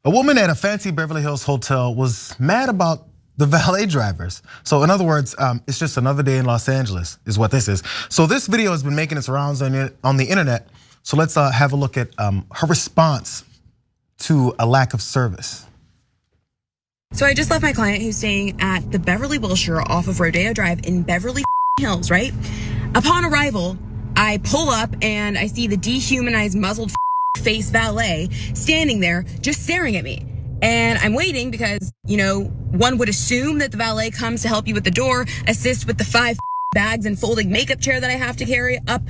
A woman at a fancy Beverly Hills hotel was mad about the valet drivers. So in other words, it's just another day in Los Angeles is what this is. So this video has been making its rounds on the internet. So let's have a look at her response to a lack of service. So I just left my client who's staying at the Beverly Wilshire off of Rodeo Drive in Beverly Hills, right? Upon arrival, I pull up and I see the dehumanized, muzzled face valet standing there just staring at me. And I'm waiting because, one would assume that the valet comes to help you with the door, assist with the 5 bags and folding makeup chair that I have to carry up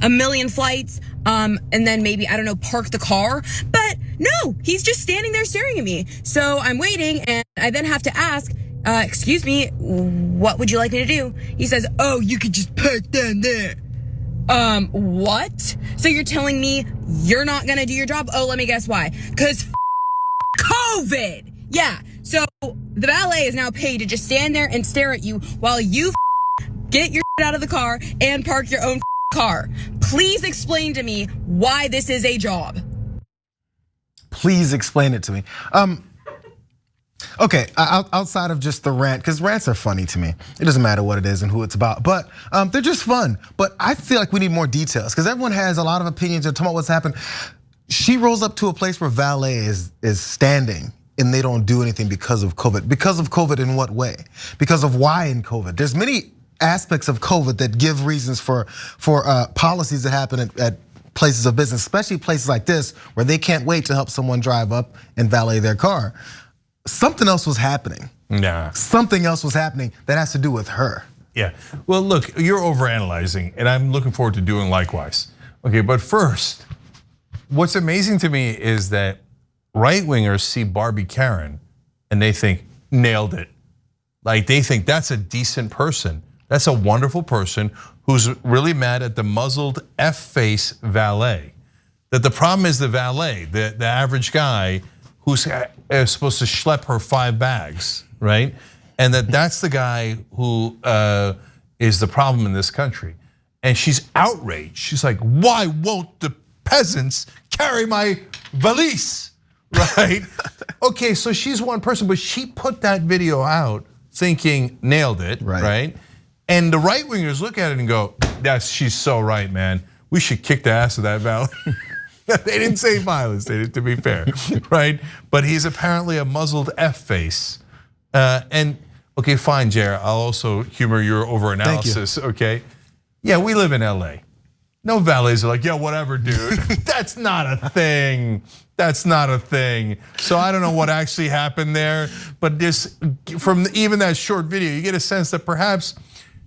a million flights, and then maybe, park the car. But no, he's just standing there staring at me. So I'm waiting and I then have to ask, excuse me, what would you like me to do? He says, oh, you could just park down there. What? So you're telling me you're not gonna do your job? Oh, let me guess why. Cause COVID. Yeah, so the valet is now paid to just stand there and stare at you while you get your out of the car and park your own car. Please explain to me why this is a job. Please explain it to me. Okay, outside of just the rant, because rants are funny to me. It doesn't matter what it is and who it's about, but they're just fun. But I feel like we need more details because everyone has a lot of opinions and talking about what's happened. She rolls up to a place where valet is standing and they don't do anything because of COVID. Because of COVID in what way? Because of why in COVID? There's many aspects of COVID that give reasons for policies that happen at places of business, especially places like this where they can't wait to help someone drive up and valet their car. Something else was happening. Nah. Something else was happening that has to do with her. Yeah, well look, you're overanalyzing and I'm looking forward to doing likewise. Okay, but first, what's amazing to me is that right-wingers see Barbie Karen and they think, nailed it. Like they think that's a decent person. That's a wonderful person who's really mad at the muzzled F-face valet. That the problem is the valet, the average guy who's supposed to schlep her 5 bags, right? And that's the guy who is the problem in this country. And she's outraged. She's like, why won't the peasants carry my valise, right? Okay, so she's one person, but she put that video out thinking nailed it, right? And the right wingers look at it and go, she's so right, man. We should kick the ass of that valet. They didn't say violence, to be fair, right? But he's apparently a muzzled F-face. And okay, fine, Jared, I'll also humor your overanalysis, okay? Yeah, we live in LA. No valets are like, yeah, whatever, dude. That's not a thing. That's not a thing. So I don't know what actually happened there, but from even that short video, you get a sense that perhaps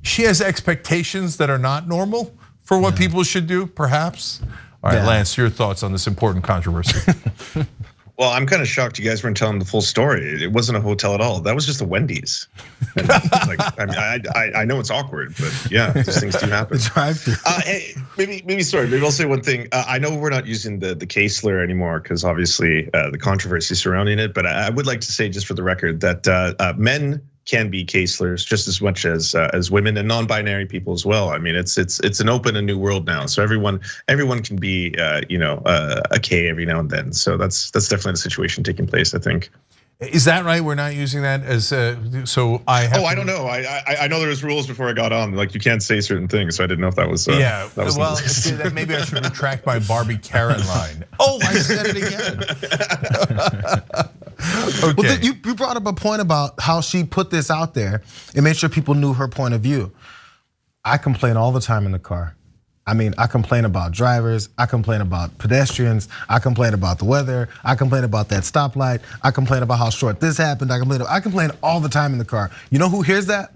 she has expectations that are not normal for what people should do, perhaps. All right, Lance, your thoughts on this important controversy. Well, I'm kind of shocked you guys weren't telling the full story. It wasn't a hotel at all. That was just a Wendy's. I know it's awkward, but yeah, these things do happen. Hey, maybe I'll say one thing. I know we're not using the case slur anymore because obviously the controversy surrounding it. But I would like to say, just for the record, that men can be case slurs just as much as women and non-binary people as well. I mean, it's an open and new world now, so everyone can be a K every now and then. So that's definitely the situation taking place, I think. Is that right? We're not using that as so I have. Oh, I don't know. I know there was rules before I got on. Like you can't say certain things, so I didn't know if that was. Yeah. That was well, maybe I should retract my Barbie Karen line. Oh, I said it again. Okay. Well, you brought up a point about how she put this out there and made sure people knew her point of view. I complain all the time in the car. I mean, I complain about drivers, I complain about pedestrians, I complain about the weather, I complain about that stoplight, I complain about how short this happened, I complain all the time in the car. You know who hears that?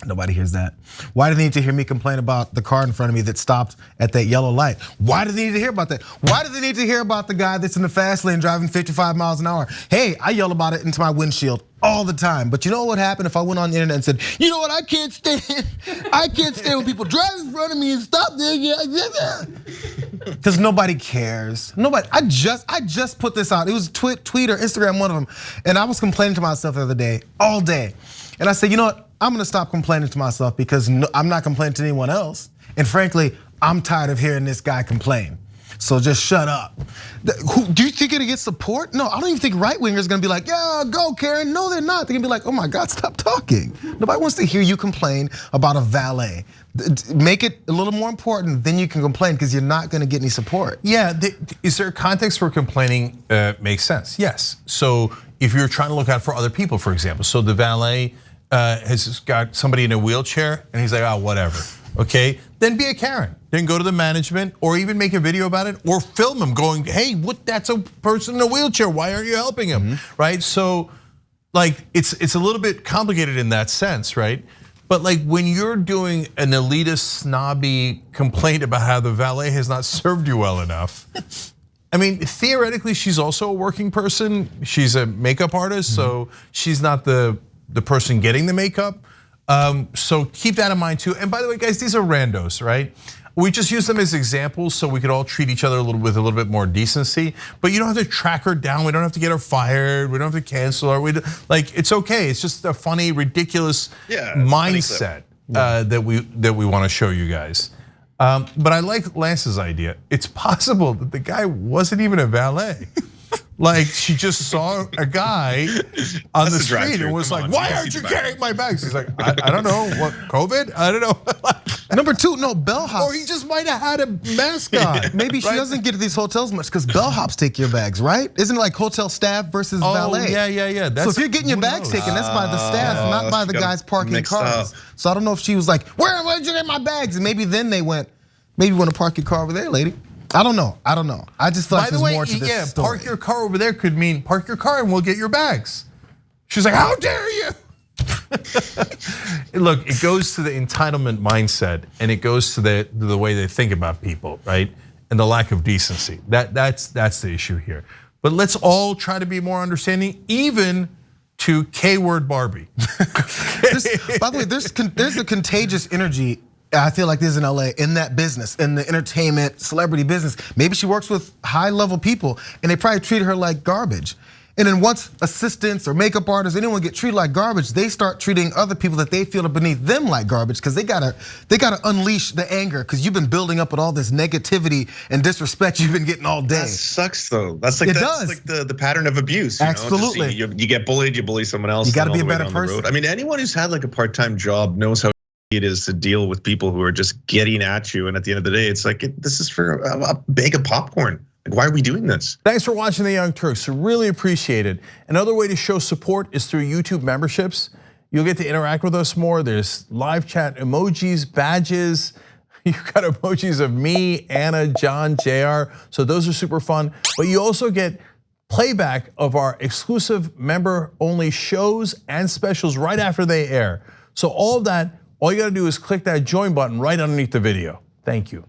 Nobody hears that. Why do they need to hear me complain about the car in front of me that stopped at that yellow light? Why do they need to hear about that? Why do they need to hear about the guy that's in the fast lane driving 55 miles an hour? Hey, I yell about it into my windshield all the time. But you know what would happen if I went on the internet and said, you know what, I can't stand when people drive in front of me and stop there. Because nobody cares. Nobody. I just put this out. It was tweet or Instagram, one of them. And I was complaining to myself the other day, all day. And I said, you know what? I'm gonna stop complaining to myself because I'm not complaining to anyone else. And frankly, I'm tired of hearing this guy complain. So just shut up. Do you think it'll get support? No, I don't even think right wingers are gonna be like, yeah, go Karen. No, they're not. They're gonna be like, oh my God, stop talking. Nobody wants to hear you complain about a valet. Make it a little more important, then you can complain because you're not gonna get any support. Yeah, is there a context where complaining makes sense? Yes. So if you're trying to look out for other people, for example, so the valet has got somebody in a wheelchair and he's like, oh, whatever, okay? Then be a Karen, then go to the management or even make a video about it or film him going, hey, that's a person in a wheelchair, why aren't you helping him, right? So like it's a little bit complicated in that sense, right? But like when you're doing an elitist, snobby complaint about how the valet has not served you well enough, I mean, theoretically, she's also a working person. She's a makeup artist, so she's not the person getting the makeup. So keep that in mind too. And by the way, guys, these are randos, right? We just use them as examples so we could all treat each other with a little bit more decency. But you don't have to track her down. We don't have to get her fired. We don't have to cancel her. Like it's okay. It's just a funny, ridiculous mindset that we want to show you guys. But I like Lance's idea. It's possible that the guy wasn't even a valet. Like she just saw a guy on the street and was like, "Why aren't you carrying my bags?" He's like, "I don't know, what COVID? I don't know." Number two, no, bellhops. Or he just might have had a mascot. Maybe she doesn't get to these hotels much because bellhops take your bags, right? Isn't it like hotel staff versus valet? Yeah. So if you're getting your bags taken, that's by the staff, not by the guys parking cars. So I don't know if she was like, "Where did you get my bags?" And maybe then they went, "Maybe you want to park your car over there, lady." I don't know. I just feel like there's more to this story. Park your car over there could mean park your car and we'll get your bags. She's like, how dare you? Look, it goes to the entitlement mindset and it goes to the way they think about people, right? And the lack of decency. That's the issue here. But let's all try to be more understanding, even to K-word Barbie. By the way, there's a contagious energy I feel like there's in LA in that business, in the entertainment, celebrity business. Maybe she works with high level people and they probably treat her like garbage. And then once assistants or makeup artists, anyone get treated like garbage, they start treating other people that they feel are beneath them like garbage because they gotta unleash the anger because you've been building up with all this negativity and disrespect you've been getting all day. That sucks though. That's like the pattern of abuse. Absolutely. You get bullied, you bully someone else. You gotta be a better person. I mean, anyone who's had like a part-time job knows how it is to deal with people who are just getting at you, and at the end of the day, it's like this is for a bag of popcorn. Like, why are we doing this? Thanks for watching the Young Turks. Really appreciate it. Another way to show support is through YouTube memberships. You'll get to interact with us more. There's live chat emojis, badges. You've got emojis of me, Anna, John, JR. So those are super fun. But you also get playback of our exclusive member-only shows and specials right after they air. So all of that. All you gotta do is click that join button right underneath the video. Thank you.